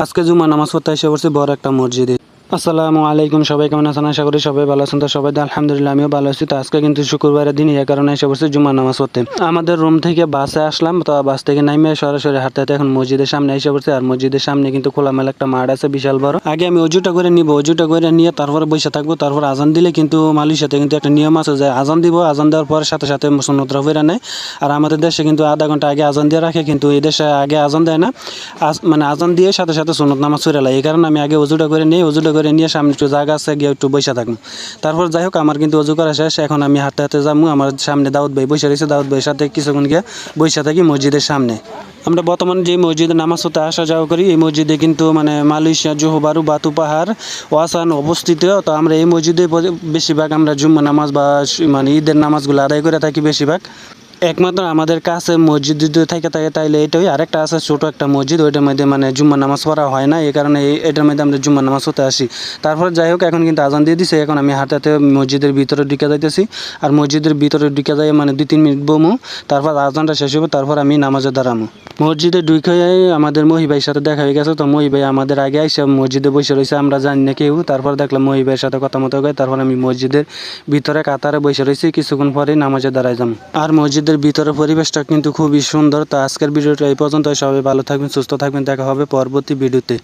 আজকে জুমা নামাজ পড়তে এসে পড়ছি বড় একটা মসজিদে। আসসালামু আলাইকুম, সবাই কেমন আছেন? আশা করি সবাই ভালো আছেন। তো সবাই আলহামদুলিল্লাহ আমিও ভালো আছি। তো আজকে কিন্তু শুক্রবারের দিন, এই কারণে এসে পড়ছি জুমা নামাজ পড়তে। আমাদের রুম থেকে বাসে আসলাম, তো বাস থেকে নামে সরাসরি হাঁটতে হাঁটতে এখন মসজিদের সামনে এসে পড়ছি। আর মসজিদের সামনে কিন্তু খোলামেলা একটা মাঠ আছে, বিশাল বড়। আগে আমি অজুটা করে নিব, অজুটা করে নিয়ে তারপরে বসে থাকবো। তারপর আজান দিলে কিন্তু মালয়েশিয়াতে কিন্তু একটা নিয়ম আছে যে আজান দিব, আজান দেওয়ার পরে সাথে সাথে সুন্নতরা ফিরে নেয়। আর আমাদের দেশে কিন্তু আধা ঘন্টা আগে আজান দিয়ে রাখে, কিন্তু এই দেশে আগে আজান দেয় না, মানে আজান দিয়ে সাথে সাথে সুন্নত নামাজ ফিরে লাগে। এই কারণে আমি আগে অজুটা করে নিই, অজুটা করে নিয়ে সামনে একটু জায়গা আছে গিয়ে একটু বসে থাকবো। তারপর যাই হোক, আমার কিন্তু অজু করা শেষ। এখন আমি হাঁটতে হাঁটতে যাবো। আমার সামনে দাউদ ভাই বসে রয়েছে, দাউদ ভাইয়ের সাথে কিছুক্ষণ গিয়ে বসে থাকি মসজিদের সামনে। আমরা বর্তমানে যে মসজিদে নামাজ পড়তে আসা যাওয়া করি, এই মসজিদে কিন্তু মানে মালয়েশিয়া জোহর বারু বাতু পাহাড় ওয়াসান অবস্থিত। তো আমরা এই মসজিদে বেশিরভাগ আমরা জুম্মা নামাজ বা মানে ঈদের নামাজগুলো আদায় করে থাকি বেশিরভাগ। একমাত্র আমাদের কাছে মসজিদ যদি থেকে থাকে তাইলে এটাই। আরেকটা আছে ছোটো একটা মসজিদ, ওইটার মধ্যে মানে জুম্মা নামাজ পড়া হয় না, এই কারণে এটার মধ্যে আমরা জুম্মা নামাজ পড়তে আসি। তারপর যাই হোক, এখন কিন্তু আজান দিয়ে দিছে। এখন আমি হাঁটাতে মসজিদের ভিতরে ঢুকে যাইতেছি। আর মসজিদের ভিতরে ঢুকে যাই মানে 2-3 মিনিট বমু, তারপর আজানটা শেষ হবে, তারপর আমি নামাজে দাঁড়ামু। মসজিদে ঢুকে আমাদের মহি ভাইয়ের সাথে দেখা হয়ে গেছে। তো মহি ভাই আমাদের আগে আইসা মসজিদে বসে রয়েছে, আমরা জানি না কেউ। তারপর দেখলাম মহি ভাইয়ের সাথে কথা মতো হয়, তারপর আমি মসজিদের ভিতরে কাতারে বসে রয়েছি। কিছুক্ষণ পরেই নামাজে দাঁড়াই যাম। আর মসজিদের ভিতরে পরিবেশটা কিন্তু খুবই সুন্দর। তো আজকের ভিডিওটা এই পর্যন্ত। সবাই ভালো থাকবেন, সুস্থ থাকবেন, দেখা হবে পরবর্তী ভিডিওতে।